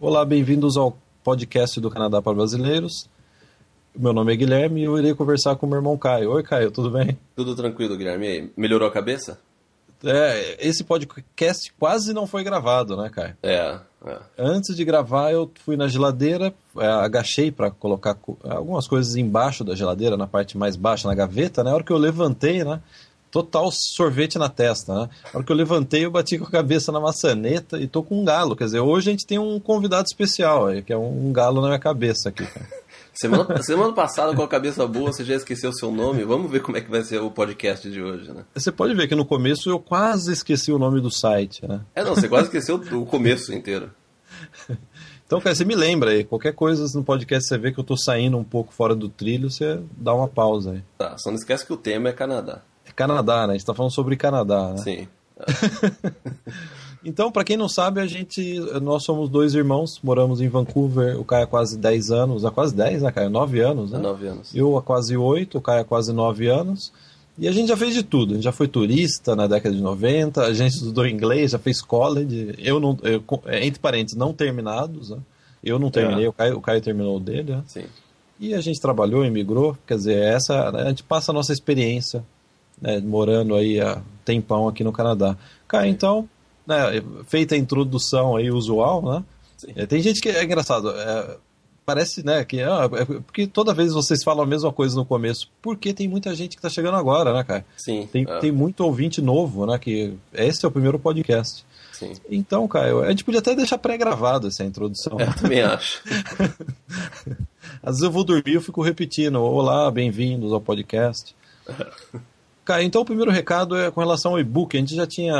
Olá, bem-vindos ao podcast do Canadá para Brasileiros. Meu nome é Guilherme e eu irei conversar com o meu irmão Caio. Oi, Caio, tudo bem? Tudo tranquilo, Guilherme. E aí, melhorou a cabeça? Esse podcast quase não foi gravado, né, Caio? É. Antes de gravar, eu fui na geladeira, agachei para colocar algumas coisas embaixo da geladeira, na parte mais baixa, na gaveta, né? A hora que eu levantei, né? Total sorvete na testa, né? A hora que eu levantei, eu bati com a cabeça na maçaneta e tô com um galo. Quer dizer, hoje a gente tem um convidado especial aí, que é um galo na minha cabeça aqui, cara. Semana passada, com a cabeça boa, você já esqueceu o seu nome. Vamos ver como é que vai ser o podcast de hoje, né? Você pode ver que no começo eu quase esqueci o nome do site, né? Você quase esqueceu o começo inteiro. Então, cara, você me lembra aí. Qualquer coisa no podcast você vê que eu tô saindo um pouco fora do trilho, você dá uma pausa aí. Tá, só não esquece que o tema é Canadá. É Canadá, né? A gente tá falando sobre Canadá, né? Sim. Então, para quem não sabe, nós somos dois irmãos, moramos em Vancouver, o Caio há quase 10 anos, há quase 10, né, Caio? 9 anos, né? 9 anos. Eu há quase 8, o Caio há quase 9 anos. E a gente já fez de tudo, a gente já foi turista na década de 90, a gente estudou inglês, já fez college, entre parênteses, não terminados, né? Eu não terminei, o Caio terminou o dele, né? Sim. E a gente trabalhou, imigrou, quer dizer, a gente passa a nossa experiência, né, morando aí há tempão aqui no Canadá. Caio, então, né, feita a introdução aí usual, né? Sim. Tem gente que é engraçado, parece, né, que porque toda vez vocês falam a mesma coisa no começo, porque tem muita gente que tá chegando agora, né, cara? Sim. Tem muito ouvinte novo, né, que esse é o primeiro podcast. Sim. Então, Caio, a gente podia até deixar pré-gravado essa introdução. Eu também acho. Às vezes eu vou dormir e eu fico repetindo, olá, bem-vindos ao podcast. Cara, então o primeiro recado é com relação ao e-book. A gente já tinha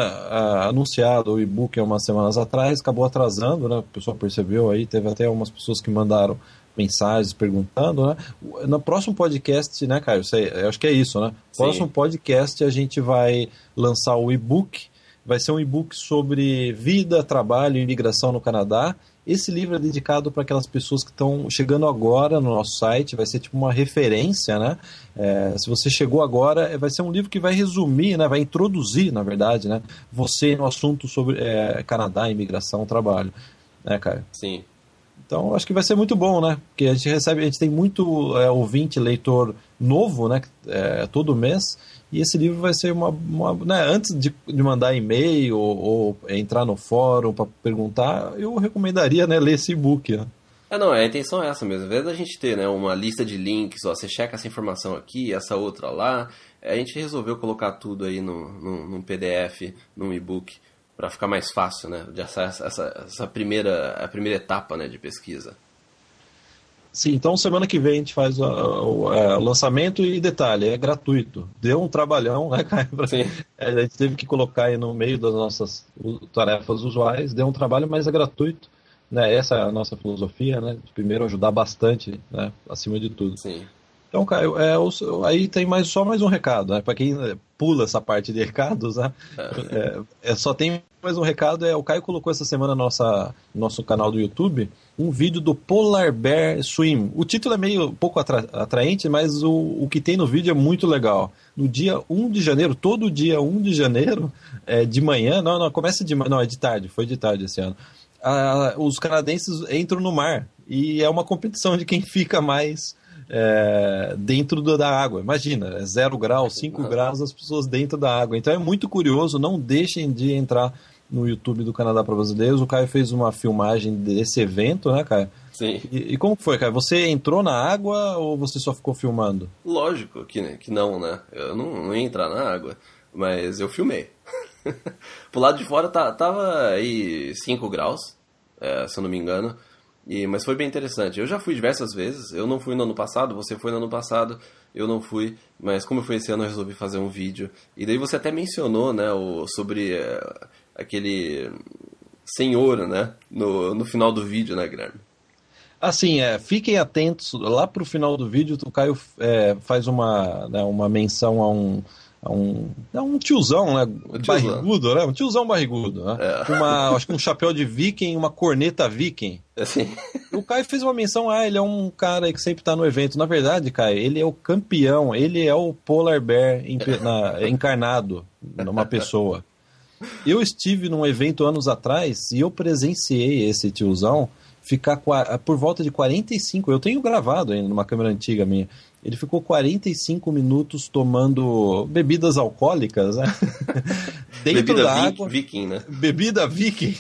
anunciado o e-book há umas semanas atrás, acabou atrasando, né? O pessoal percebeu aí, teve até algumas pessoas que mandaram mensagens perguntando, né? No próximo podcast, né, Caio? Eu acho que é isso, né? No próximo podcast a gente vai lançar o e-book. Vai ser um e-book sobre vida, trabalho e imigração no Canadá. Esse livro é dedicado para aquelas pessoas que estão chegando agora no nosso site, vai ser tipo uma referência, né? Se você chegou agora, vai ser um livro que vai resumir, né? Vai introduzir, na verdade, né? Você no assunto sobre Canadá, imigração, trabalho, né, Caio? Sim. Então, acho que vai ser muito bom, né? Porque a gente tem muito ouvinte, leitor novo, né? Todo mês. E esse livro vai ser né, antes de mandar e-mail ou entrar no fórum para perguntar, eu recomendaria, né, ler esse e-book, né? A intenção é essa mesmo. Ao invés da gente ter, né, uma lista de links, você checa essa informação aqui, essa outra lá, a gente resolveu colocar tudo aí num PDF, num e-book, para ficar mais fácil, né, de acessar a primeira etapa, né, de pesquisa. Sim, então semana que vem a gente faz o lançamento e detalhe, é gratuito. Deu um trabalhão, né, Caio? Sim. A gente teve que colocar aí no meio das nossas tarefas usuais, deu um trabalho, mas é gratuito. Né? Essa é a nossa filosofia, né? Primeiro ajudar bastante, né? Acima de tudo. Sim. Então, Caio, aí tem só mais um recado, né? Para quem pula essa parte de recados, né? Só tem mais um recado, o Caio colocou essa semana no nosso canal do YouTube um vídeo do Polar Bear Swim. O título é meio pouco atraente, mas o que tem no vídeo é muito legal. No dia 1 de janeiro, todo dia 1 de janeiro, de manhã, começa de manhã, não, é de tarde, foi de tarde esse ano. Os canadenses entram no mar e é uma competição de quem fica mais dentro da água. Imagina, 0 graus, 5 graus, as pessoas dentro da água. Então é muito curioso, não deixem de entrar no YouTube do Canadá para Brasileiros. O Caio fez uma filmagem desse evento, né, Caio? Sim. E como foi, Caio? Você entrou na água ou você só ficou filmando? Lógico que não, né? Eu não ia entrar na água, mas eu filmei. Pro lado de fora tava aí 5 graus, se eu não me engano. Mas foi bem interessante. Eu já fui diversas vezes. Eu não fui no ano passado, você foi no ano passado, eu não fui. Mas como eu fui esse ano, eu resolvi fazer um vídeo. E daí você até mencionou, né, sobre aquele senhor, né, no final do vídeo, né, Guilherme? Assim, fiquem atentos. Lá pro final do vídeo, o Caio faz uma menção a um tiozão, né? Barrigudo, né? Um tiozão barrigudo, né? Acho que um chapéu de viking, uma corneta viking. Assim. O Caio fez uma menção, ele é um cara que sempre tá no evento. Na verdade, Caio, ele é o campeão, ele é o Polar Bear encarnado numa pessoa. Eu estive num evento anos atrás e eu presenciei esse tiozão ficar por volta de 45, eu tenho gravado ainda numa câmera antiga minha, ele ficou 45 minutos tomando bebidas alcoólicas, né? Dentro Bebida da água. viking, né? Bebida viking.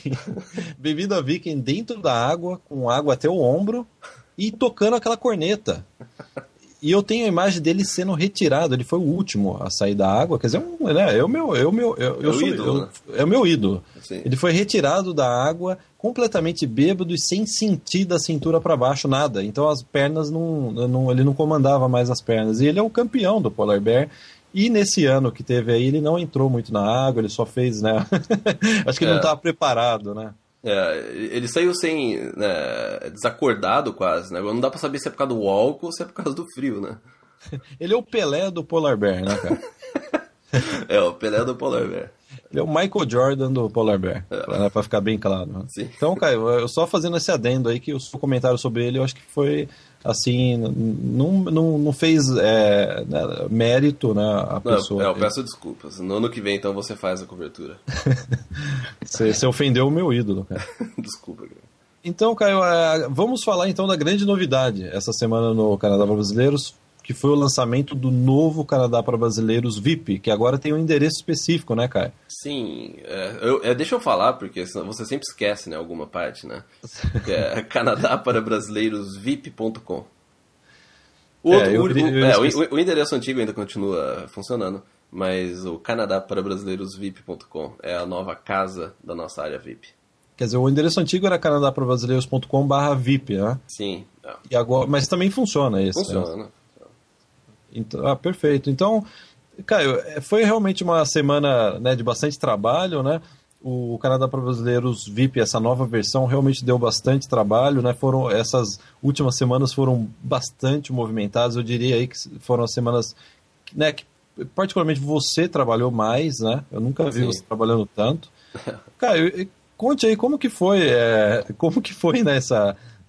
Bebida viking dentro da água, com água até o ombro, e tocando aquela corneta. E eu tenho a imagem dele sendo retirado, ele foi o último a sair da água, quer dizer, é o meu ídolo, né? É o meu ídolo. Sim. Ele foi retirado da água, completamente bêbado e sem sentir da cintura para baixo nada. Então as pernas ele não comandava mais as pernas. E ele é o campeão do Polar Bear. E nesse ano que teve aí, ele não entrou muito na água, ele só fez, né? Acho que ele não estava preparado, né? Ele saiu sem, né, desacordado quase, né? Não dá pra saber se é por causa do álcool ou se é por causa do frio, né? Ele é o Pelé do Polar Bear, né, cara? O Pelé do Polar Bear. Ele é o Michael Jordan do Polar Bear, pra ficar bem claro. Né? Sim. Então, Caio, eu só fazendo esse adendo aí, que o seu comentário sobre ele, eu acho que foi, assim, não fez né, mérito, né, a pessoa. Eu peço desculpas. No ano que vem, então, você faz a cobertura. Você ofendeu o meu ídolo, cara. Desculpa, cara. Então, Caio, vamos falar então da grande novidade essa semana no Canadá para Brasileiros, que foi o lançamento do novo Canadá para Brasileiros VIP, que agora tem um endereço específico, né, Caio? Sim, deixa eu falar, porque senão você sempre esquece, né, alguma parte, né? Que é canadaparabbrasileirosvip.com. O endereço antigo ainda continua funcionando, mas o canadaparabbrasileirosvip.com é a nova casa da nossa área VIP. Quer dizer, o endereço antigo era canadaparabbrasileiros.com/VIP, né? Sim. E agora, mas também funciona esse. Funciona. Né? Então, perfeito. Então, Caio, foi realmente uma semana, né, de bastante trabalho, né? O Canadá para Brasileiros VIP, essa nova versão, realmente deu bastante trabalho, né? Essas últimas semanas foram bastante movimentadas. Eu diria aí que foram as semanas, né, que particularmente você trabalhou mais, né? Eu nunca vi você trabalhando tanto. Caio, conte aí como que foi, né,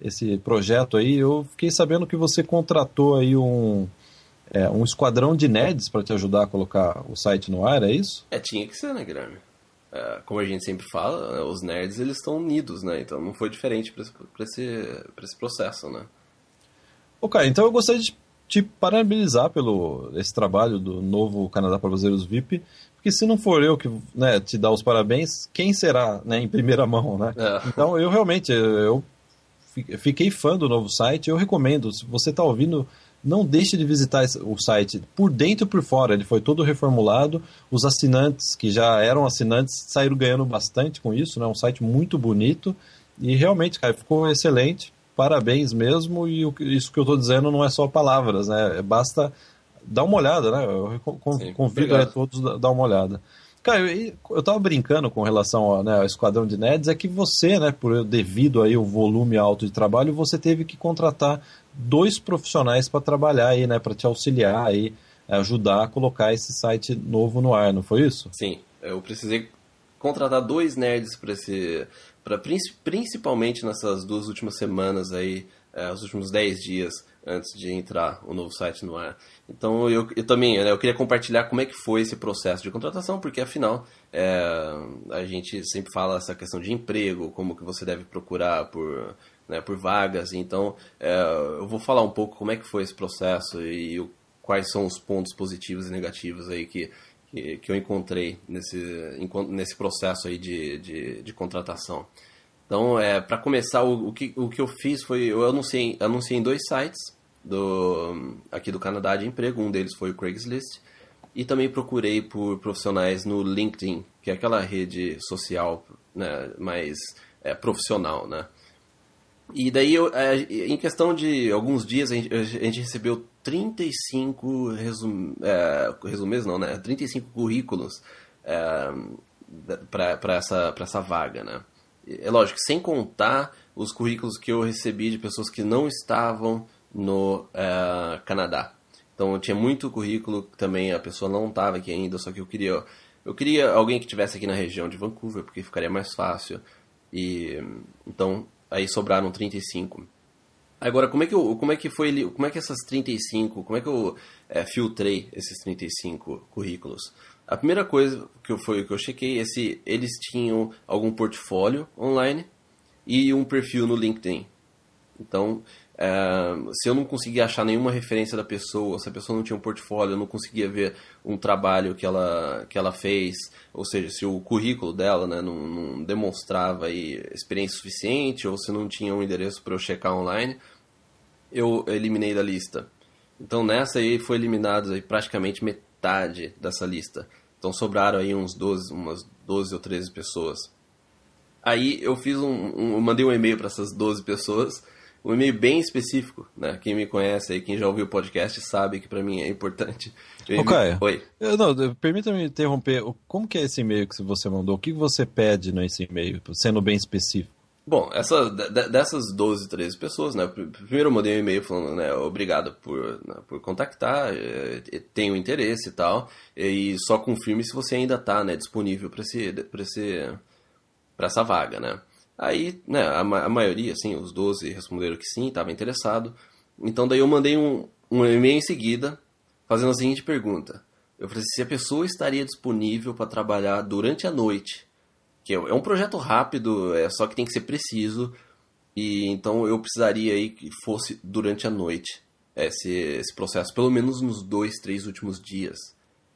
esse projeto aí. Eu fiquei sabendo que você contratou aí um esquadrão de nerds para te ajudar a colocar o site no ar, é isso? Tinha que ser, né, Guilherme? Como a gente sempre fala, os nerds eles estão unidos, né? Então não foi diferente para esse processo, né? Ok, então eu gostaria de te parabenizar pelo esse trabalho do novo Canadá para Brasileiros VIP, porque se não for eu que, né, te dar os parabéns, quem será, né, em primeira mão, né? Então eu realmente fiquei fã do novo site, eu recomendo, se você está ouvindo, não deixe de visitar o site por dentro e por fora. Ele foi todo reformulado. Os assinantes, que já eram assinantes, saíram ganhando bastante com isso, né? Um site muito bonito. E realmente, cara, ficou excelente. Parabéns mesmo. E isso que eu estou dizendo não é só palavras, né? Basta dar uma olhada, né? Eu convido a todos a dar uma olhada. Cara, eu estava brincando com relação ao Esquadrão de Nerds, é que você, né, devido aí ao volume alto de trabalho, você teve que contratar 2 profissionais para trabalhar aí, né, para te auxiliar aí, ajudar a colocar esse site novo no ar, não foi isso? Sim, eu precisei contratar 2 nerds principalmente nessas 2 últimas semanas aí, os últimos 10 dias antes de entrar o novo site no ar. Então eu também, né, eu queria compartilhar como é que foi esse processo de contratação, porque afinal a gente sempre fala essa questão de emprego, como que você deve procurar por vagas. Então eu vou falar um pouco como é que foi esse processo e quais são os pontos positivos e negativos aí que eu encontrei nesse processo aí de contratação. Então, para começar, o que eu fiz foi, eu anunciei em 2 sites aqui do Canadá de emprego. Um deles foi o Craigslist, e também procurei por profissionais no LinkedIn, que é aquela rede social, né, mais profissional, né? E daí, em questão de alguns dias, a gente recebeu 35 resumês, não, né? 35 currículos para essa vaga, né? É lógico, sem contar os currículos que eu recebi de pessoas que não estavam no Canadá. Então tinha muito currículo que também a pessoa não estava aqui ainda, só que eu queria alguém que estivesse aqui na região de Vancouver, porque ficaria mais fácil. E então aí sobraram 35. Agora, como é que essas 35, como é que eu filtrei esses 35 currículos? A primeira coisa que eu chequei é se eles tinham algum portfólio online, e um perfil no LinkedIn. Então, se eu não conseguia achar nenhuma referência da pessoa, se a pessoa não tinha um portfólio, eu não conseguia ver um trabalho que ela fez, ou seja, se o currículo dela, né, não demonstrava aí experiência suficiente, ou se não tinha um endereço para eu checar online, eu eliminei da lista. Então nessa aí foi eliminado aí praticamente metade dessa lista. Então sobraram aí umas 12 ou 13 pessoas. Aí eu fiz eu mandei um e-mail para essas 12 pessoas, um e-mail bem específico, né? Quem me conhece aí, quem já ouviu o podcast sabe que para mim é importante. Caio, Oi. Permita-me interromper. Como que é esse e-mail que você mandou? O que você pede nesse e-mail, sendo bem específico? Bom, dessas 12, 13 pessoas, né? Primeiro eu mandei um e-mail falando, né, obrigado por contactar, tenho interesse e tal, e só confirme se você ainda está, né, disponível para essa vaga, né? Aí, né, a maioria, assim, os 12 responderam que sim, estava interessado. Então daí eu mandei um e-mail em seguida, fazendo a seguinte pergunta. Eu falei se a pessoa estaria disponível para trabalhar durante a noite. Que é um projeto rápido, só que tem que ser preciso. E então eu precisaria aí que fosse durante a noite esse processo, pelo menos nos 2, 3 últimos dias,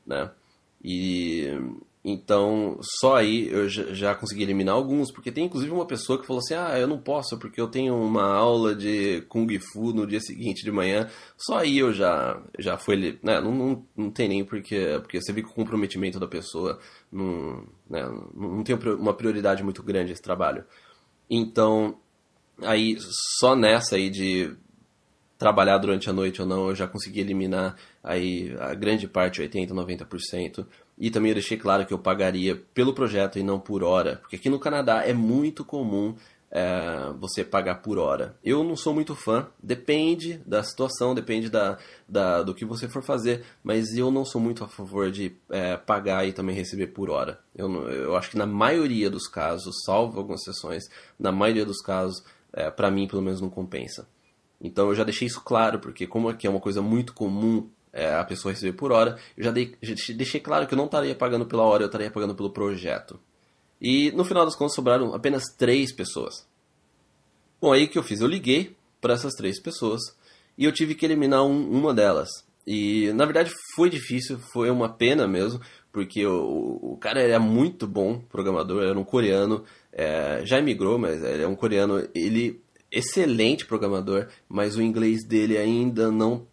né? E então só aí eu já consegui eliminar alguns, porque tem inclusive uma pessoa que falou assim, eu não posso porque eu tenho uma aula de Kung Fu no dia seguinte de manhã. Só aí eu já fui, né? Não tem nem porque você vê que o comprometimento da pessoa não tem uma prioridade muito grande esse trabalho. Então aí só nessa aí de trabalhar durante a noite ou não, eu já consegui eliminar aí a grande parte, 80%, 90%. E também eu deixei claro que eu pagaria pelo projeto e não por hora. Porque aqui no Canadá é muito comum você pagar por hora. Eu não sou muito fã, depende da situação, depende do que você for fazer. Mas eu não sou muito a favor de pagar e também receber por hora. Eu acho que na maioria dos casos, salvo algumas exceções, na maioria dos casos, para mim pelo menos não compensa. Então eu já deixei isso claro, porque como aqui é uma coisa muito comum a pessoa receber por hora, eu já deixei claro que eu não estaria pagando pela hora, eu estaria pagando pelo projeto. E no final das contas sobraram apenas 3 pessoas. Bom, aí o que eu fiz? Eu liguei para essas 3 pessoas e eu tive que eliminar uma delas. E na verdade foi difícil, foi uma pena mesmo, porque o cara era muito bom programador, era um coreano, já emigrou, mas ele é um coreano, ele excelente programador, mas o inglês dele ainda não...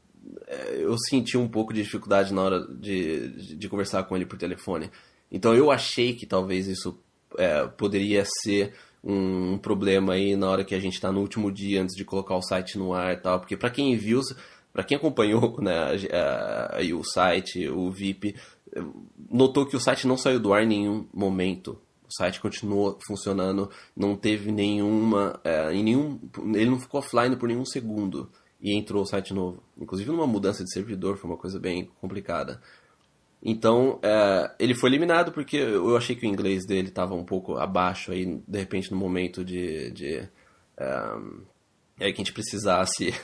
Eu senti um pouco de dificuldade na hora de conversar com ele por telefone. Então eu achei que talvez isso poderia ser um problema aí na hora que a gente está no último dia antes de colocar o site no ar e tal. Porque para quem viu, para quem acompanhou, né, aí o site, o VIP, notou que o site não saiu do ar em nenhum momento. O site continuou funcionando, não teve nenhuma... ele não ficou offline por nenhum segundo e entrou o site novo. Inclusive numa mudança de servidor, foi uma coisa bem complicada. Então, ele foi eliminado porque eu achei que o inglês dele estava um pouco abaixo, aí, de repente no momento que a gente precisasse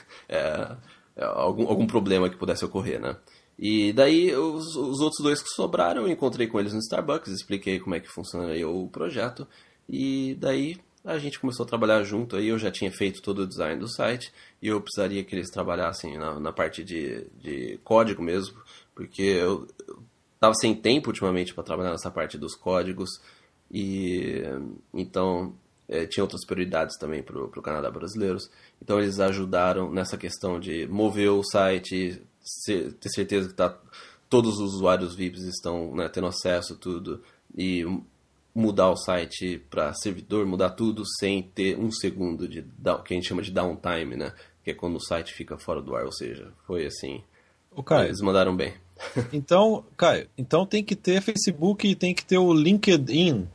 algum problema que pudesse ocorrer, né? E daí os outros 2 que sobraram, eu encontrei com eles no Starbucks, expliquei como é que funciona aí o projeto, e daí a gente começou a trabalhar junto. Aí eu já tinha feito todo o design do site e eu precisaria que eles trabalhassem na parte de código mesmo, porque eu estava sem tempo ultimamente para trabalhar nessa parte dos códigos, e então tinha outras prioridades também para o Canadá brasileiros. Então eles ajudaram nessa questão de mover o site, ter certeza que todos os usuários VIPs estão, né, tendo acesso a tudo, e mudar o site para servidor, mudar tudo sem ter um segundo que a gente chama de downtime, né? Que é quando o site fica fora do ar, ou seja, foi assim. Caio, eles mandaram bem. Então, Caio, tem que ter Facebook e tem que ter o LinkedIn.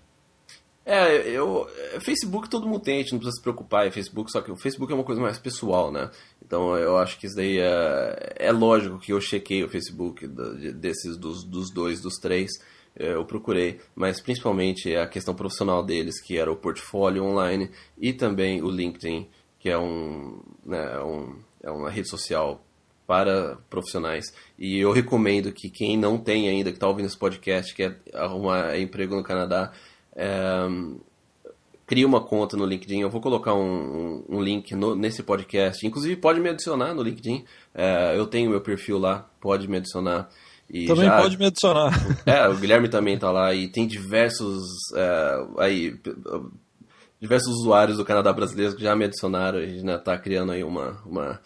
Facebook todo mundo tem, a gente não precisa se preocupar em Facebook, só que o Facebook é uma coisa mais pessoal, né? Então eu acho que isso daí é lógico que eu chequei o Facebook dos 2, dos 3, eu procurei, mas principalmente a questão profissional deles, que era o portfólio online, e também o LinkedIn, que é uma rede social para profissionais. E eu recomendo que quem não tem ainda, que está ouvindo esse podcast, quer arrumar emprego no Canadá, cria uma conta no LinkedIn. Eu vou colocar um link nesse podcast. Inclusive, pode me adicionar no LinkedIn. Eu tenho meu perfil lá, pode me adicionar. E também pode me adicionar. O Guilherme também tá lá e tem diversos usuários do Canadá brasileiros que já me adicionaram. A gente tá criando aí uma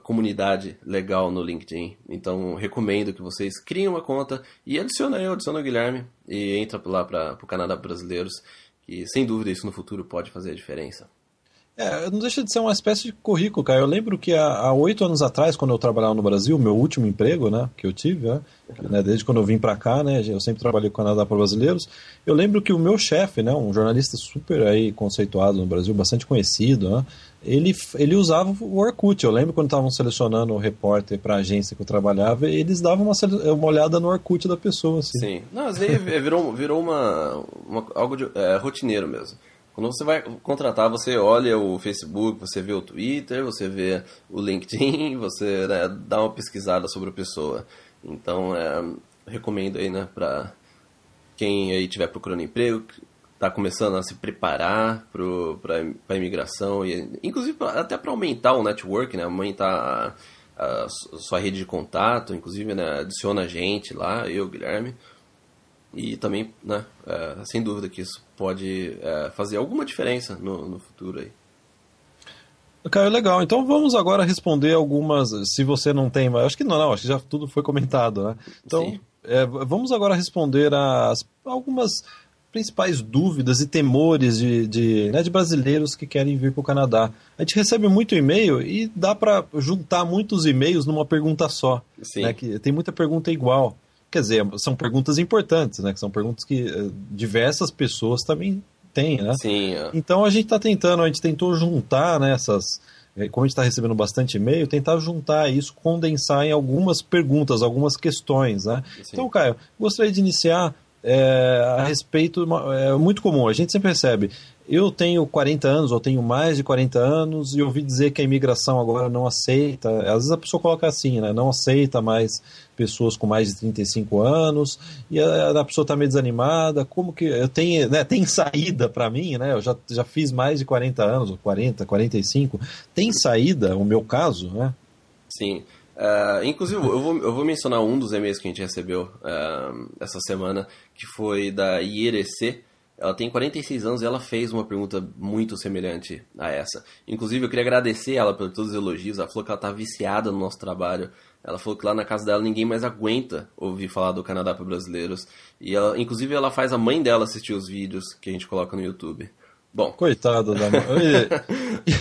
comunidade legal no LinkedIn. Então, recomendo que vocês criem uma conta e adiciona o Guilherme e entra lá para o Canadá Brasileiros, que sem dúvida isso no futuro pode fazer a diferença. Não deixa de ser uma espécie de currículo, cara. Eu lembro que há 8 anos atrás, quando eu trabalhava no Brasil, meu último emprego, né, que eu tive, né, desde quando eu vim pra cá, né, eu sempre trabalhei com o Canadá para brasileiros, eu lembro que o meu chefe, né, um jornalista super aí conceituado no Brasil, bastante conhecido, né, ele usava o Orkut. Eu lembro quando estavam selecionando o repórter para a agência que eu trabalhava, eles davam uma olhada no Orkut da pessoa. Assim. Sim. Não, isso aí virou algo rotineiro mesmo. Quando você vai contratar, você olha o Facebook, você vê o Twitter, você vê o LinkedIn, você dá uma pesquisada sobre a pessoa. Então, recomendo aí, né, para quem aí estiver procurando emprego, está começando a se preparar para a imigração, e inclusive até para aumentar o network, né, aumentar a sua rede de contato, inclusive, né, adiciona a gente lá, eu, Guilherme. E também, né, sem dúvida que isso pode fazer alguma diferença no futuro aí. Caio, legal. Então vamos agora responder algumas, se você não tem, acho que não, acho que já tudo foi comentado, né? Então, vamos agora responder algumas principais dúvidas e temores de brasileiros que querem vir para o Canadá. A gente recebe muito e-mail e dá para juntar muitos e-mails numa pergunta só. Sim. Né? Que tem muita pergunta igual. Quer dizer, são perguntas importantes, né? Que são perguntas que diversas pessoas também têm, né? Sim. Então a gente tentou juntar, né, como a gente está recebendo bastante e-mail, tentar juntar isso, condensar em algumas perguntas, algumas questões, né? Sim. Então, Caio, gostaria de iniciar a respeito, é muito comum, a gente sempre recebe, eu tenho 40 anos, ou tenho mais de 40 anos, e ouvi dizer que a imigração agora não aceita, às vezes a pessoa coloca assim, né, não aceita mais pessoas com mais de 35 anos, e a pessoa está meio desanimada, como que eu tenho, né, tem saída para mim, né, eu já fiz mais de 40 anos, ou 40, 45, tem saída, o meu caso, né? Sim. Inclusive, eu vou mencionar um dos e-mails que a gente recebeu essa semana, que foi da IRC. Ela tem 46 anos e ela fez uma pergunta muito semelhante a essa. Inclusive, eu queria agradecer ela por todos os elogios. Ela falou que ela está viciada no nosso trabalho. Ela falou que lá na casa dela ninguém mais aguenta ouvir falar do Canadá para brasileiros. E inclusive, ela faz a mãe dela assistir os vídeos que a gente coloca no YouTube. Bom. Coitada da mãe.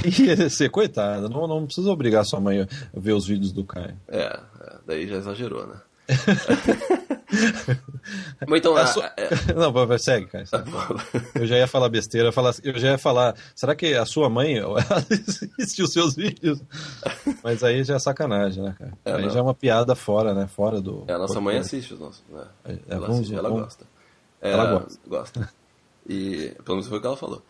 IRC, coitada. Não precisa obrigar sua mãe a ver os vídeos do Caio. Daí já exagerou, né? Bom, então, Não, segue, cara. Eu já ia falar besteira, eu já ia falar, será que a sua mãe assistiu os seus vídeos? Mas aí já é sacanagem, né, cara? Aí já é uma piada fora, né? Fora do... A nossa mãe assiste os nossos, né? Ela gosta. Ela gosta. E pelo menos foi o que ela falou.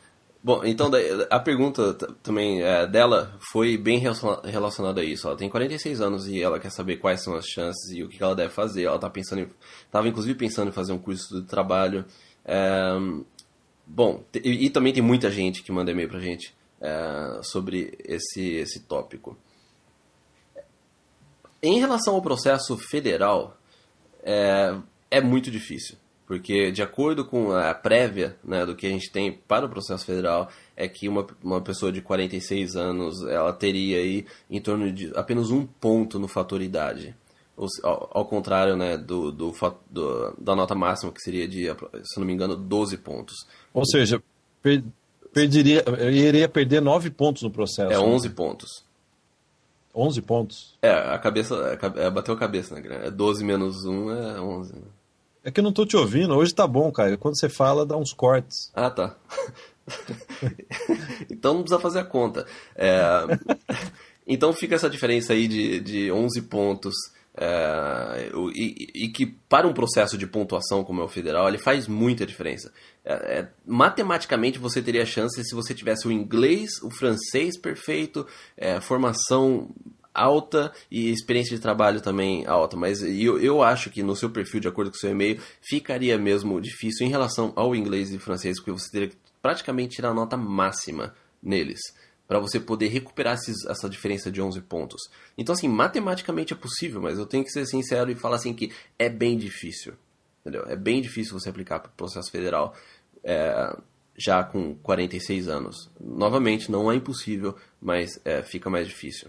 Bom, então a pergunta também dela foi bem relacionada a isso. Ela tem 46 anos e ela quer saber quais são as chances e o que ela deve fazer. Ela estava inclusive pensando em fazer um curso de trabalho. Bom, e também tem muita gente que manda e-mail pra gente sobre esse tópico. Em relação ao processo federal, é muito difícil. Porque, de acordo com a prévia, né, do que a gente tem para o processo federal, é que uma pessoa de 46 anos ela teria aí em torno de apenas 1 ponto no fator idade. Ao contrário, né, da nota máxima, que seria de, se não me engano, 12 pontos. Ou seja, iria perder 9 pontos no processo. 11 pontos. 11 pontos? A cabeça, bateu a cabeça, né? 12 menos 1 é 11, né? É que eu não tô te ouvindo. Hoje tá bom, cara. Quando você fala, dá uns cortes. Ah, tá. Então não precisa fazer a conta. Então fica essa diferença aí de 11 pontos. E que para um processo de pontuação como é o federal, ele faz muita diferença. Matematicamente você teria chance se você tivesse o inglês, o francês perfeito, formação alta e experiência de trabalho também alta, mas eu acho que no seu perfil, de acordo com o seu e-mail, ficaria mesmo difícil em relação ao inglês e francês, porque você teria que praticamente tirar a nota máxima neles, para você poder recuperar essa diferença de 11 pontos. Então, assim, matematicamente é possível, mas eu tenho que ser sincero e falar assim que é bem difícil. Entendeu? É bem difícil você aplicar para o processo federal já com 46 anos. Novamente, não é impossível, mas fica mais difícil.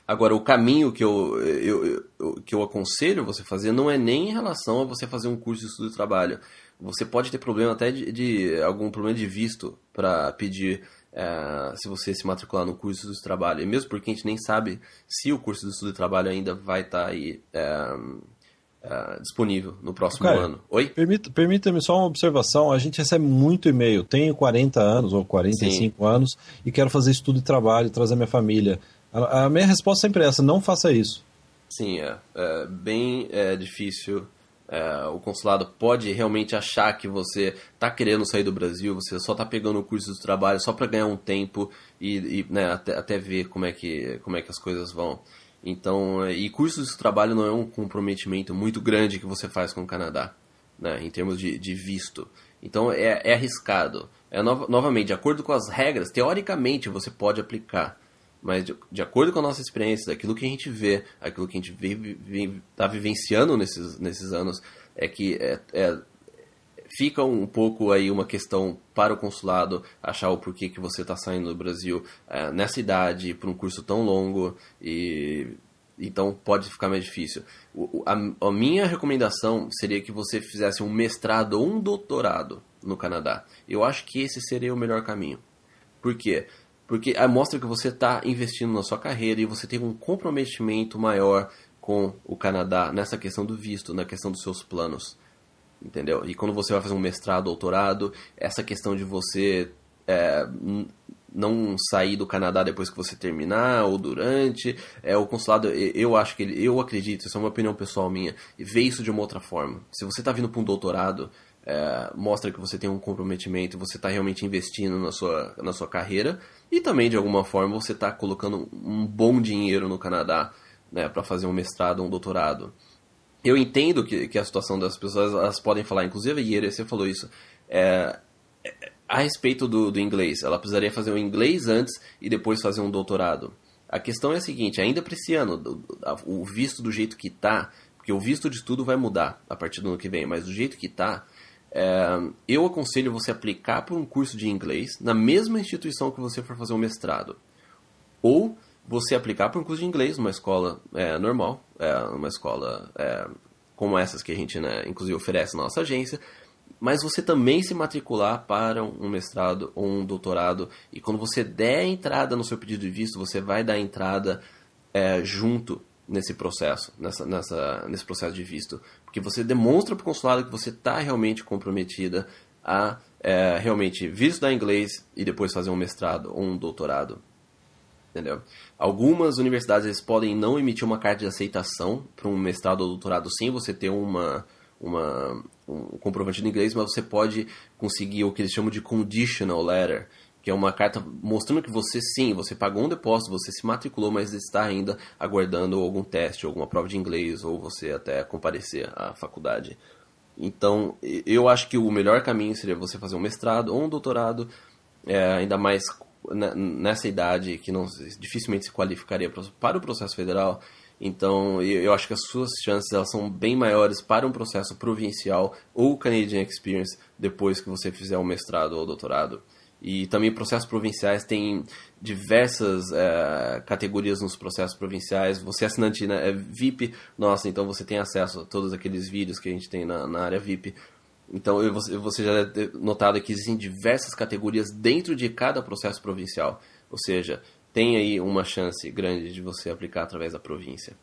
Agora, o caminho que eu aconselho você fazer não é nem em relação a você fazer um curso de estudo e trabalho. Você pode ter problema até de algum problema de visto para pedir se você se matricular no curso de estudo e trabalho. E mesmo porque a gente nem sabe se o curso de estudo e trabalho ainda vai estar aí disponível no próximo ano. Oi? Permita-me só uma observação. A gente recebe muito e-mail. Tenho 40 anos ou 45 Sim. anos e quero fazer estudo e trabalho, trazer minha família. A minha resposta sempre é essa: não faça isso. Sim, é bem difícil. O consulado pode realmente achar que você está querendo sair do Brasil, você só está pegando o curso de trabalho só para ganhar um tempo e né, até ver como é que as coisas vão. Então, e curso de trabalho não é um comprometimento muito grande que você faz com o Canadá, né, em termos de visto. Então, é arriscado. Novamente, de acordo com as regras, teoricamente você pode aplicar. Mas de acordo com a nossa experiência, daquilo que a gente vê, aquilo que a gente está vivenciando nesses anos, é que fica um pouco aí uma questão para o consulado achar o porquê que você está saindo do Brasil nessa idade, por um curso tão longo, e então pode ficar mais difícil. A minha recomendação seria que você fizesse um mestrado ou um doutorado no Canadá. Eu acho que esse seria o melhor caminho. Por quê? Porque mostra que você está investindo na sua carreira e você tem um comprometimento maior com o Canadá nessa questão do visto, na questão dos seus planos. Entendeu? E quando você vai fazer um mestrado, doutorado, essa questão de você não sair do Canadá depois que você terminar ou durante, o consulado, eu acredito, isso é uma opinião pessoal minha, e ver isso de uma outra forma. Se você está vindo para um doutorado, mostra que você tem um comprometimento, você está realmente investindo na sua carreira e também de alguma forma você está colocando um bom dinheiro no Canadá, né, para fazer um mestrado ou um doutorado. Eu entendo que a situação das pessoas, elas podem falar, inclusive a Iere, você falou isso, a respeito do inglês. Ela precisaria fazer o inglês antes e depois fazer um doutorado. A questão é a seguinte, ainda para esse ano, o visto do jeito que está, porque o visto de estudo vai mudar a partir do ano que vem, mas do jeito que está, eu aconselho você aplicar por um curso de inglês na mesma instituição que você for fazer um mestrado. Ou você aplicar por um curso de inglês numa escola normal, uma escola como essas que a gente, né, inclusive oferece na nossa agência, mas você também se matricular para um mestrado ou um doutorado, e quando você der a entrada no seu pedido de visto, você vai dar a entrada junto nesse processo, nesse processo de visto, porque você demonstra para o consulado que você está realmente comprometida a realmente vir estudar inglês e depois fazer um mestrado ou um doutorado. Entendeu? Algumas universidades eles podem não emitir uma carta de aceitação para um mestrado ou doutorado sem você ter um comprovante em inglês, mas você pode conseguir o que eles chamam de conditional letter, que é uma carta mostrando que você pagou um depósito, você se matriculou, mas está ainda aguardando algum teste, alguma prova de inglês, ou você até comparecer à faculdade. Então, eu acho que o melhor caminho seria você fazer um mestrado ou um doutorado, ainda mais nessa idade que dificilmente se qualificaria para o processo federal. Então, eu acho que as suas chances elas são bem maiores para um processo provincial ou Canadian Experience depois que você fizer um mestrado ou doutorado. E também processos provinciais têm diversas categorias nos processos provinciais. Você é assinante, né, VIP, nossa, então você tem acesso a todos aqueles vídeos que a gente tem na área VIP. Então você já deve ter notado que existem diversas categorias dentro de cada processo provincial. Ou seja, tem aí uma chance grande de você aplicar através da província.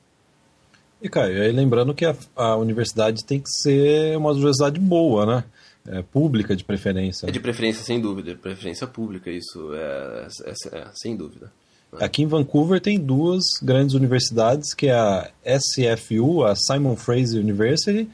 E, Caio, aí lembrando que a universidade tem que ser uma universidade boa, né? Pública de preferência. De preferência, sem dúvida. Preferência pública, isso sem dúvida. Aqui em Vancouver tem duas grandes universidades, que é a SFU, a Simon Fraser University,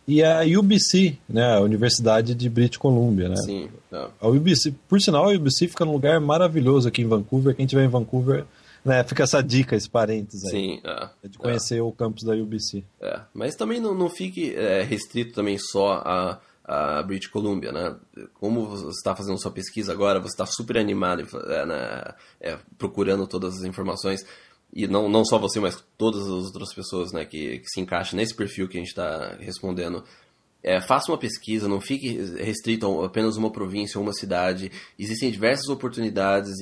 e a UBC, né, a Universidade de British Columbia, né? Sim. A UBC, por sinal, a UBC fica num lugar maravilhoso aqui em Vancouver. Quem estiver em Vancouver, né, fica essa dica, esse parênteses aí. Sim, de conhecer o campus da UBC. Mas também não fique restrito também só a a British Columbia, né? Como você está fazendo sua pesquisa agora, você está super animado, procurando todas as informações, e não só você, mas todas as outras pessoas, né, que se encaixam nesse perfil que a gente está respondendo. Faça uma pesquisa, não fique restrito a apenas uma província ou uma cidade. Existem diversas oportunidades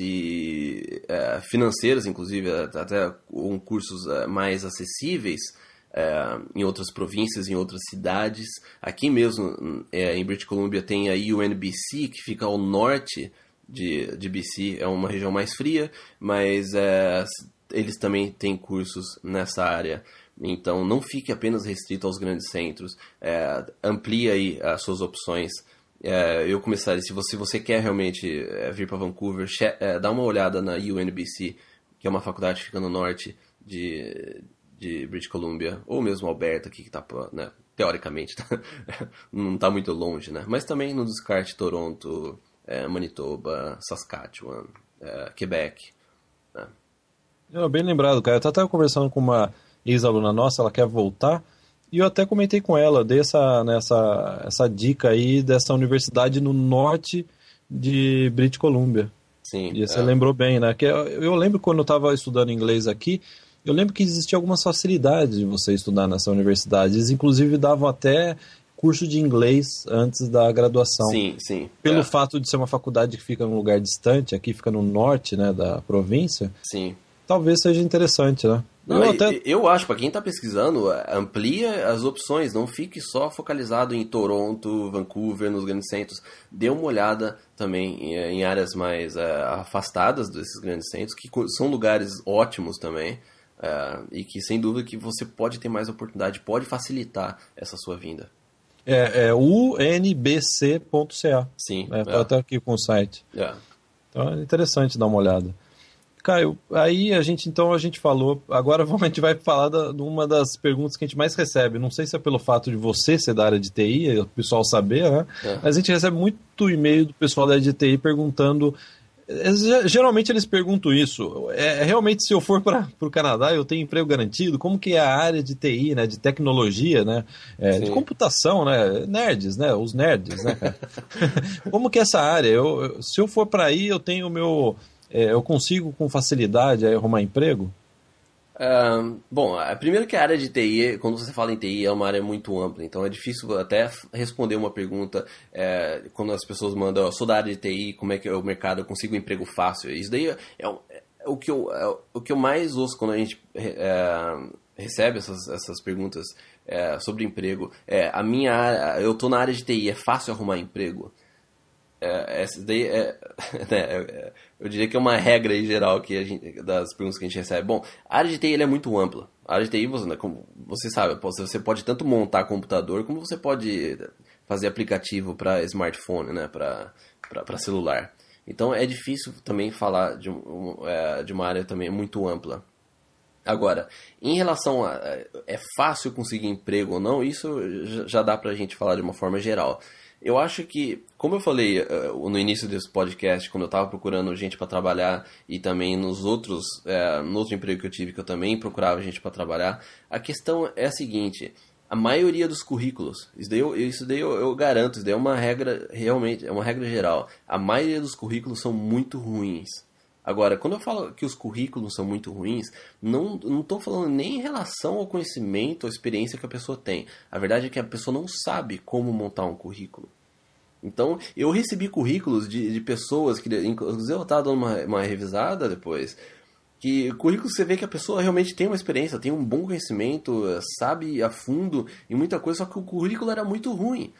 financeiras, inclusive, até com cursos mais acessíveis em outras províncias, em outras cidades. Aqui mesmo, em British Columbia, tem a UNBC, que fica ao norte de BC. É uma região mais fria, mas eles também têm cursos nessa área. Então, não fique apenas restrito aos grandes centros. Amplie aí as suas opções. Eu começaria, se você quer realmente vir para Vancouver, dá uma olhada na UNBC, que é uma faculdade que fica no norte de British Columbia, ou mesmo Alberta, que está, né, teoricamente, não está muito longe, né? Mas também no descarte Toronto, Manitoba, Saskatchewan, Quebec. Né? Bem lembrado, cara. Eu estava conversando com uma ex-aluna nossa, ela quer voltar, e eu até comentei com ela, dei essa dica aí dessa universidade no norte de British Columbia. Sim. E você lembrou bem, né? Que eu lembro quando eu estava estudando inglês aqui, eu lembro que existia algumas facilidades de você estudar nessa universidade. Eles, inclusive, davam até curso de inglês antes da graduação. Sim, sim. Pelo fato de ser uma faculdade que fica num lugar distante, aqui fica no norte, né, da província. Sim. Talvez seja interessante, né? Não, eu acho, para quem está pesquisando, amplia as opções, não fique só focalizado em Toronto, Vancouver, nos grandes centros. Dê uma olhada também em áreas mais afastadas desses grandes centros, que são lugares ótimos também, e que sem dúvida que você pode ter mais oportunidade, pode facilitar essa sua vinda. unbc.ca. Sim. Estou até aqui com o site. Então é interessante dar uma olhada. Caio, aí a gente falou, agora a gente vai falar de uma das perguntas que a gente mais recebe, não sei se é pelo fato de você ser da área de TI, o pessoal saber, né? Mas a gente recebe muito e-mail do pessoal da área de TI perguntando, geralmente eles perguntam isso, realmente se eu for para o Canadá eu tenho emprego garantido? Como que é a área de TI, né, de tecnologia, né, de computação, né, nerds, né, os nerds, né, cara? Como que é essa área? Se eu for para aí eu tenho o meu... eu consigo com facilidade arrumar emprego? Bom, primeiro que a área de TI, quando você fala em TI, é uma área muito ampla, então é difícil até responder uma pergunta quando as pessoas mandam, eu sou da área de TI, como é que é o mercado, eu consigo um emprego fácil? Isso daí é o que eu mais ouço quando a gente recebe essas perguntas sobre emprego. Eu estou na área de TI, é fácil arrumar emprego? Essa daí eu diria que é uma regra em geral das perguntas que a gente recebe. Bom, a área de TI é muito ampla. A área de TI, como você sabe, você pode tanto montar computador como você pode fazer aplicativo para smartphone, né, para celular. Então é difícil também falar de uma área também muito ampla. Agora, em relação a é fácil conseguir emprego ou não, isso já dá para a gente falar de uma forma geral. Eu acho que, como eu falei no início desse podcast, quando eu estava procurando gente para trabalhar e também no outro emprego que eu tive, que eu também procurava gente para trabalhar, a questão é a seguinte: a maioria dos currículos, isso daí eu garanto, isso daí é uma regra, realmente, é uma regra geral, a maioria dos currículos são muito ruins. Agora, quando eu falo que os currículos são muito ruins, não estou falando nem em relação ao conhecimento, à experiência que a pessoa tem. A verdade é que a pessoa não sabe como montar um currículo. Então, eu recebi currículos de pessoas que, inclusive eu estava dando uma revisada depois, que currículos você vê que a pessoa realmente tem uma experiência, tem um bom conhecimento, sabe a fundo em muita coisa, só que o currículo era muito ruim.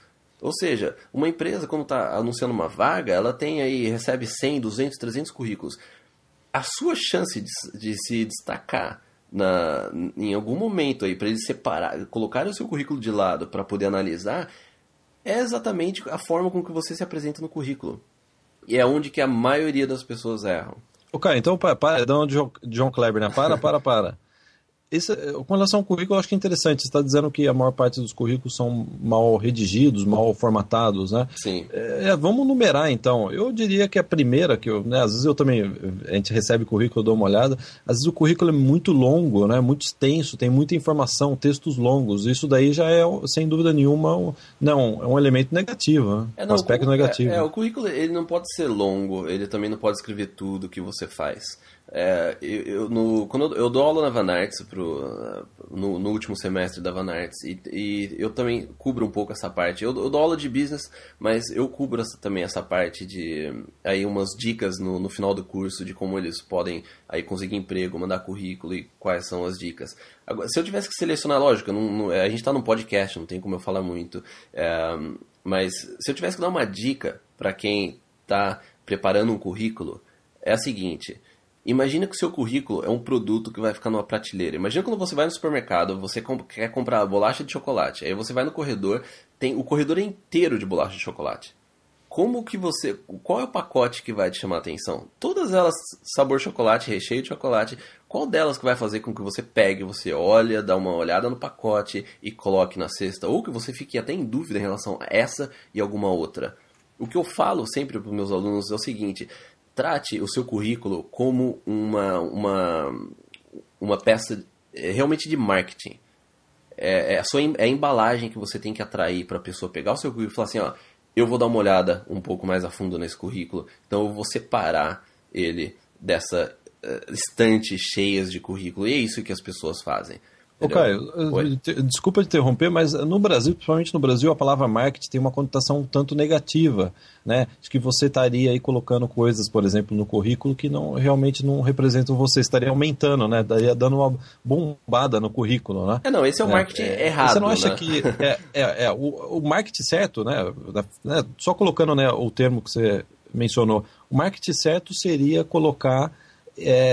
Ou seja, uma empresa, quando está anunciando uma vaga, ela recebe 100, 200, 300 currículos. A sua chance de se destacar em algum momento aí, para eles colocarem o seu currículo de lado para poder analisar, é exatamente a forma com que você se apresenta no currículo. E é onde que a maioria das pessoas erram. Então, para, John Kleber, né? Para. Com relação ao currículo, eu acho que é interessante. Você está dizendo que a maior parte dos currículos são mal redigidos, mal formatados, né? Sim. Vamos numerar, então. Eu diria que a primeira, às vezes eu também, a gente recebe currículo, eu dou uma olhada, às vezes o currículo é muito longo, né? Muito extenso, tem muita informação, textos longos. Isso daí já é, sem dúvida nenhuma, é um elemento negativo, né? Um aspecto negativo. O currículo ele não pode ser longo, ele também não pode escrever tudo que você faz. Quando eu dou aula na Van Arts no último semestre da Van Arts e eu também cubro um pouco essa parte. Eu dou aula de business, mas eu cubro também essa parte de aí umas dicas no final do curso de como eles podem aí conseguir emprego, mandar currículo e quais são as dicas. Agora, se eu tivesse que selecionar, lógico, a gente está num podcast, não tem como eu falar muito, mas se eu tivesse que dar uma dica para quem está preparando um currículo, é a seguinte: imagina que o seu currículo é um produto que vai ficar numa prateleira. Imagina quando você vai no supermercado, você quer comprar bolacha de chocolate. Aí você vai no corredor, o corredor é inteiro de bolacha de chocolate. Qual é o pacote que vai te chamar a atenção? Todas elas, sabor chocolate, recheio de chocolate. Qual delas que vai fazer com que você pegue, você olha, dá uma olhada no pacote e coloque na cesta? Ou que você fique até em dúvida em relação a essa e alguma outra? O que eu falo sempre para os meus alunos é o seguinte: trate o seu currículo como uma peça realmente de marketing. É a embalagem que você tem que atrair para a pessoa pegar o seu currículo e falar assim, ó, eu vou dar uma olhada um pouco mais a fundo nesse currículo, então eu vou separar ele dessa estante cheias de currículo. E é isso que as pessoas fazem. Ô Caio, desculpa te interromper, mas no Brasil, principalmente no Brasil, a palavra marketing tem uma conotação um tanto negativa, né? De que você estaria aí colocando coisas, por exemplo, no currículo que realmente não representam você, estaria aumentando, né? Estaria dando uma bombada no currículo, né? Esse é o marketing errado. Você não acha, né? Que o marketing certo, né? Só colocando, né, o termo que você mencionou, o marketing certo seria colocar...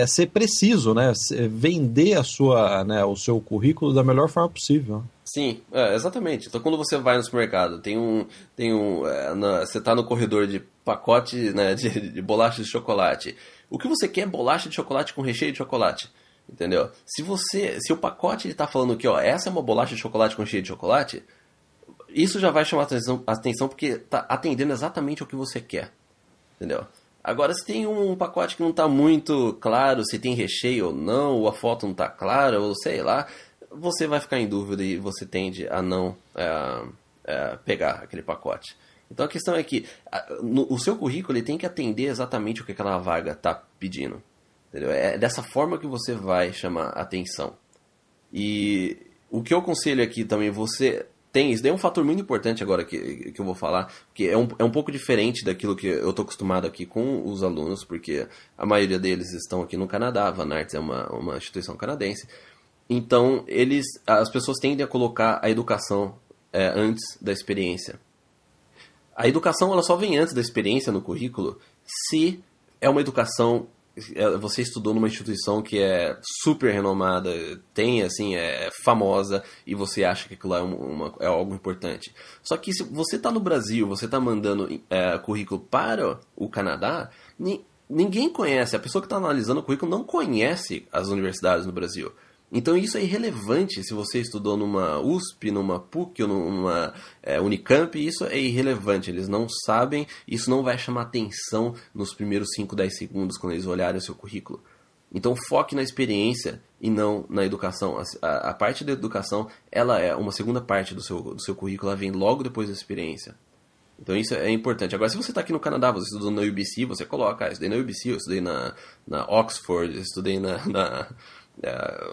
ser preciso, né? Vender o seu currículo da melhor forma possível. Sim, exatamente. Então, quando você vai no supermercado, você está no corredor de pacote, né, de bolacha de chocolate. O que você quer é bolacha de chocolate com recheio de chocolate, entendeu? Se o pacote está falando que, ó, essa é uma bolacha de chocolate com recheio de chocolate, isso já vai chamar atenção porque está atendendo exatamente o que você quer, entendeu? Agora, se tem um pacote que não está muito claro, se tem recheio ou não, ou a foto não está clara, ou sei lá, você vai ficar em dúvida e você tende a não pegar aquele pacote. Então a questão é que o seu currículo ele tem que atender exatamente o que aquela vaga está pedindo. Entendeu? É dessa forma que você vai chamar a atenção. E o que eu aconselho aqui também, isso daí é um fator muito importante agora que eu vou falar, que é um pouco diferente daquilo que eu estou acostumado aqui com os alunos, porque a maioria deles estão aqui no Canadá, a Van Arts é uma instituição canadense, então as pessoas tendem a colocar a educação antes da experiência. A educação ela só vem antes da experiência no currículo se é uma educação... Você estudou numa instituição que é super renomada, é famosa, e você acha que aquilo é algo importante. Só que se você está no Brasil, você está mandando currículo para o Canadá, ninguém conhece, a pessoa que está analisando o currículo não conhece as universidades no Brasil. Então isso é irrelevante se você estudou numa USP, numa PUC ou numa Unicamp, isso é irrelevante, eles não sabem, isso não vai chamar atenção nos primeiros 5, 10 segundos quando eles olharem o seu currículo. Então foque na experiência e não na educação. A parte da educação, ela é uma segunda parte do seu currículo, ela vem logo depois da experiência. Então isso é importante. Agora, se você está aqui no Canadá, você estudou na UBC, você coloca, eu estudei na UBC, eu estudei na Oxford, eu estudei na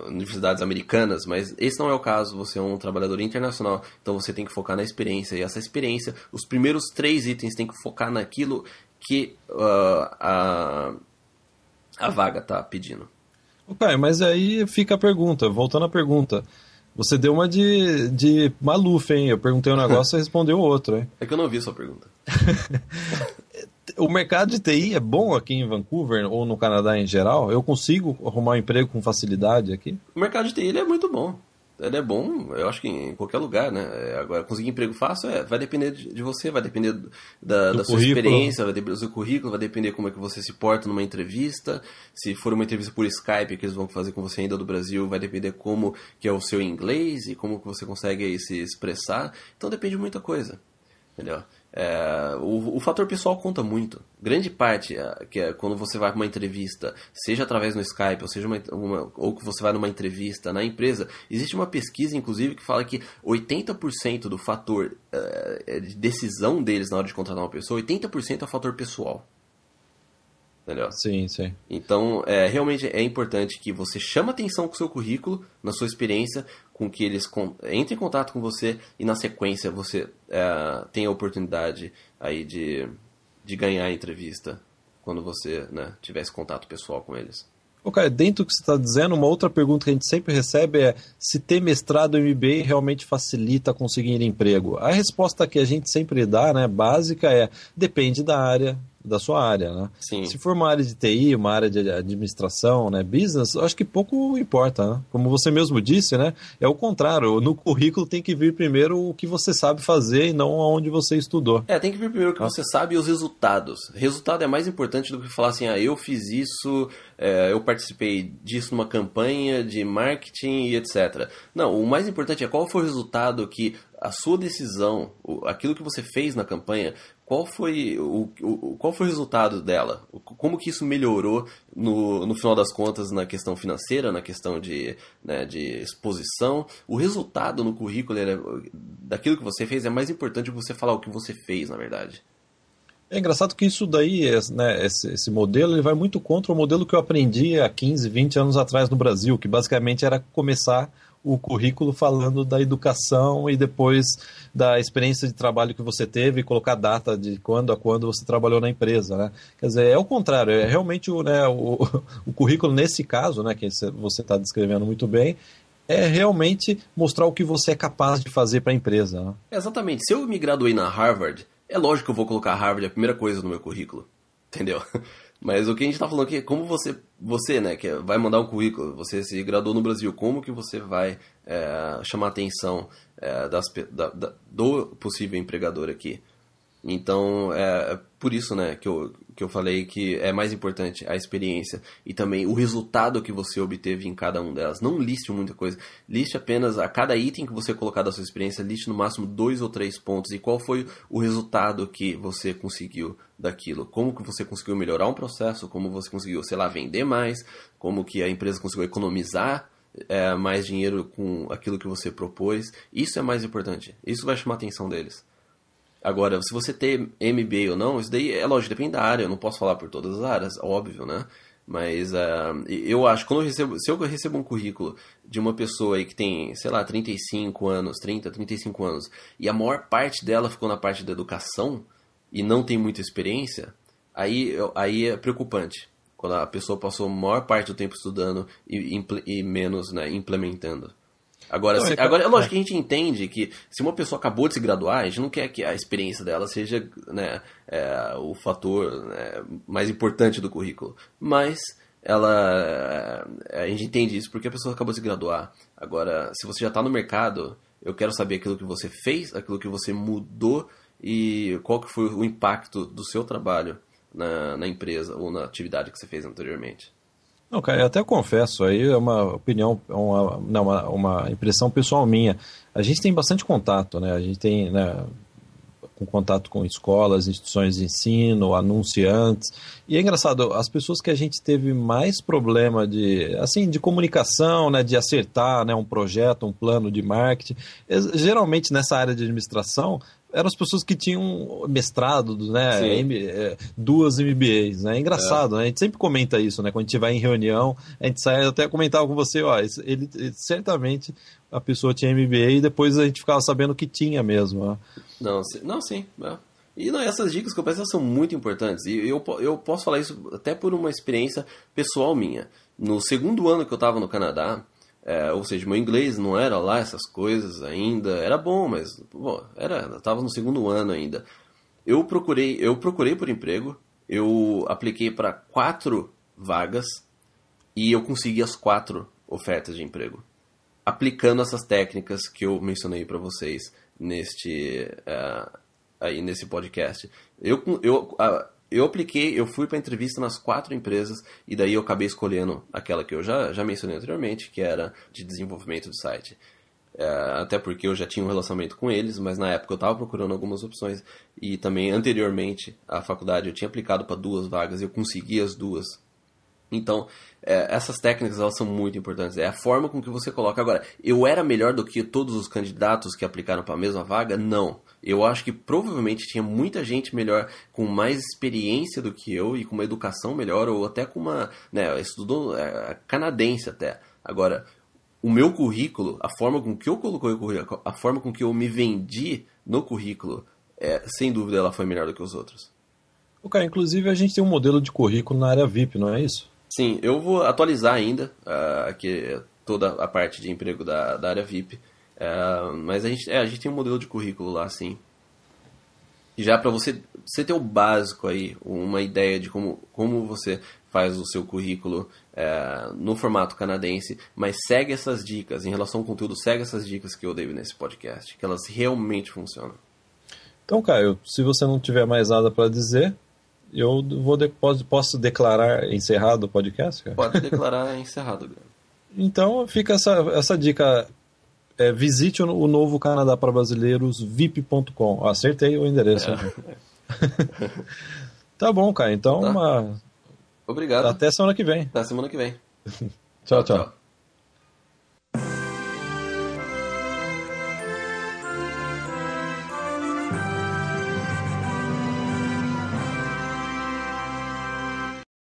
universidades americanas, mas esse não é o caso, você é um trabalhador internacional, então você tem que focar na experiência, e essa experiência, os primeiros 3 itens tem que focar naquilo que a vaga está pedindo. Ok, mas aí fica a pergunta, voltando à pergunta, você deu uma de Maluf, hein? Eu perguntei um negócio e respondeu outro, hein? É que eu não vi a sua pergunta. O mercado de TI é bom aqui em Vancouver ou no Canadá em geral? Eu consigo arrumar um emprego com facilidade aqui? O mercado de TI ele é muito bom. ele é bom, eu acho que em qualquer lugar, né? Agora, conseguir emprego fácil vai depender de você, vai depender da sua experiência, vai depender do seu currículo, vai depender como é que você se porta numa entrevista. Se for uma entrevista por Skype que eles vão fazer com você ainda do Brasil, vai depender como que é o seu inglês e como que você consegue aí se expressar. Então depende de muita coisa, entendeu? O fator pessoal conta muito. Grande parte, que é quando você vai para uma entrevista, seja através do Skype, ou seja ou que você vai numa entrevista na empresa, existe uma pesquisa, inclusive, que fala que 80% do fator de decisão deles na hora de contratar uma pessoa, 80% é o fator pessoal. Entendeu? Sim, sim. Então, realmente é importante que você chame atenção com o seu currículo, na sua experiência, com que eles entrem em contato com você e, na sequência, você tenha a oportunidade aí de ganhar a entrevista quando você, né, tiver esse contato pessoal com eles. Cara, dentro do que você está dizendo, uma outra pergunta que a gente sempre recebe é se ter mestrado em MBA realmente facilita conseguir emprego. A resposta que a gente sempre dá, né, básica, depende da sua área, né? Sim. Se for uma área de TI, uma área de administração, né, business, eu acho que pouco importa, né? Como você mesmo disse, né, é o contrário, no currículo tem que vir primeiro o que você sabe fazer e não aonde você estudou. Tem que vir primeiro o que você sabe e os resultados. Resultado é mais importante do que falar assim, eu fiz isso, eu participei disso numa campanha de marketing e etc. Não, o mais importante é qual foi o resultado que a sua decisão, aquilo que você fez na campanha, qual foi o resultado dela? Como que isso melhorou no final das contas na questão financeira, na questão de exposição? O resultado no currículo daquilo que você fez é mais importante do que você falar o que você fez, na verdade. É engraçado que isso daí, né, esse modelo, ele vai muito contra o modelo que eu aprendi há 15, 20 anos atrás no Brasil, que basicamente era começar o currículo falando da educação e depois da experiência de trabalho que você teve e colocar data de quando a quando você trabalhou na empresa, né? Quer dizer, é o contrário, é realmente o currículo nesse caso, né, que você está descrevendo muito bem, é realmente mostrar o que você é capaz de fazer para a empresa, né? Exatamente. Se eu me graduei na Harvard, é lógico que eu vou colocar Harvard a primeira coisa no meu currículo, entendeu? Mas o que a gente está falando aqui é como você, né, que vai mandar um currículo, você se graduou no Brasil, como que você vai chamar a atenção do possível empregador aqui. Então, por isso, né, que eu falei que é mais importante a experiência e também o resultado que você obteve em cada uma delas. Não liste muita coisa, liste apenas a cada item que você colocar da sua experiência, liste no máximo 2 ou 3 pontos e qual foi o resultado que você conseguiu daquilo. Como que você conseguiu melhorar um processo, como você conseguiu, sei lá, vender mais, como que a empresa conseguiu economizar mais dinheiro com aquilo que você propôs. Isso é mais importante, isso vai chamar a atenção deles. Agora, se você tem MBA ou não, isso daí é lógico, depende da área. Eu não posso falar por todas as áreas, óbvio, né? Mas eu acho que se eu recebo um currículo de uma pessoa aí que tem, sei lá, 35 anos, e a maior parte dela ficou na parte da educação e não tem muita experiência, aí é preocupante. Quando a pessoa passou a maior parte do tempo estudando e menos, né, implementando. Agora, é lógico que a gente entende que se uma pessoa acabou de se graduar, a gente não quer que a experiência dela seja, né, o fator, né, mais importante do currículo. Mas a gente entende isso porque a pessoa acabou de se graduar. Agora, se você já está no mercado, eu quero saber aquilo que você fez, aquilo que você mudou e qual que foi o impacto do seu trabalho na empresa ou na atividade que você fez anteriormente. Não, cara, eu até confesso, aí é uma opinião, uma impressão pessoal minha. A gente tem bastante contato, né? A gente tem, né, com contato com escolas, instituições de ensino, anunciantes. E é engraçado, as pessoas que a gente teve mais problema de comunicação, né, de acertar, né, um projeto, um plano de marketing, geralmente nessa área de administração, eram as pessoas que tinham mestrado, né, 2 MBAs, né? É engraçado, né? A gente sempre comenta isso, né? Quando a gente vai em reunião, a gente sai, eu até comentava com você, ele certamente a pessoa tinha MBA e depois a gente ficava sabendo que tinha mesmo, né? Não, sim. E essas dicas que eu peço são muito importantes. E eu posso falar isso até por uma experiência pessoal minha. No segundo ano que eu estava no Canadá, ou seja, meu inglês não era lá essas coisas ainda, era bom, mas estava no segundo ano ainda. Eu procurei por emprego, eu apliquei para 4 vagas e eu consegui as 4 ofertas de emprego. aplicando essas técnicas que eu mencionei para vocês aí nesse podcast. Eu apliquei, eu fui para entrevista nas 4 empresas e daí eu acabei escolhendo aquela que eu já mencionei anteriormente, que era de desenvolvimento de site. Até porque eu já tinha um relacionamento com eles, mas na época eu estava procurando algumas opções e também anteriormente à faculdade eu tinha aplicado para 2 vagas e eu consegui as 2. Então, essas técnicas elas são muito importantes. É a forma com que você coloca. Agora, eu era melhor do que todos os candidatos que aplicaram para a mesma vaga? Não. Eu acho que provavelmente tinha muita gente melhor, com mais experiência do que eu e com uma educação melhor, ou até com uma... estudou canadense até. Agora, o meu currículo, a forma com que eu coloquei o currículo, a forma com que eu me vendi no currículo, sem dúvida ela foi melhor do que os outros. Cara, inclusive a gente tem um modelo de currículo na área VIP, não é isso? Sim, eu vou atualizar ainda aqui toda a parte de emprego da área VIP, mas a gente tem um modelo de currículo lá, sim. E já para você ter o básico aí, uma ideia de como você faz o seu currículo no formato canadense, mas segue essas dicas, em relação ao conteúdo, segue essas dicas que eu dei nesse podcast, que elas realmente funcionam. Então, Caio, se você não tiver mais nada para dizer, eu posso declarar encerrado o podcast, cara? Pode declarar encerrado, cara. Então fica essa dica. Visite o novo Canadá para Brasileiros, vip.com. Acertei o endereço. Tá bom, Caio. Então, Obrigado. Até semana que vem. Até semana que vem. Tchau.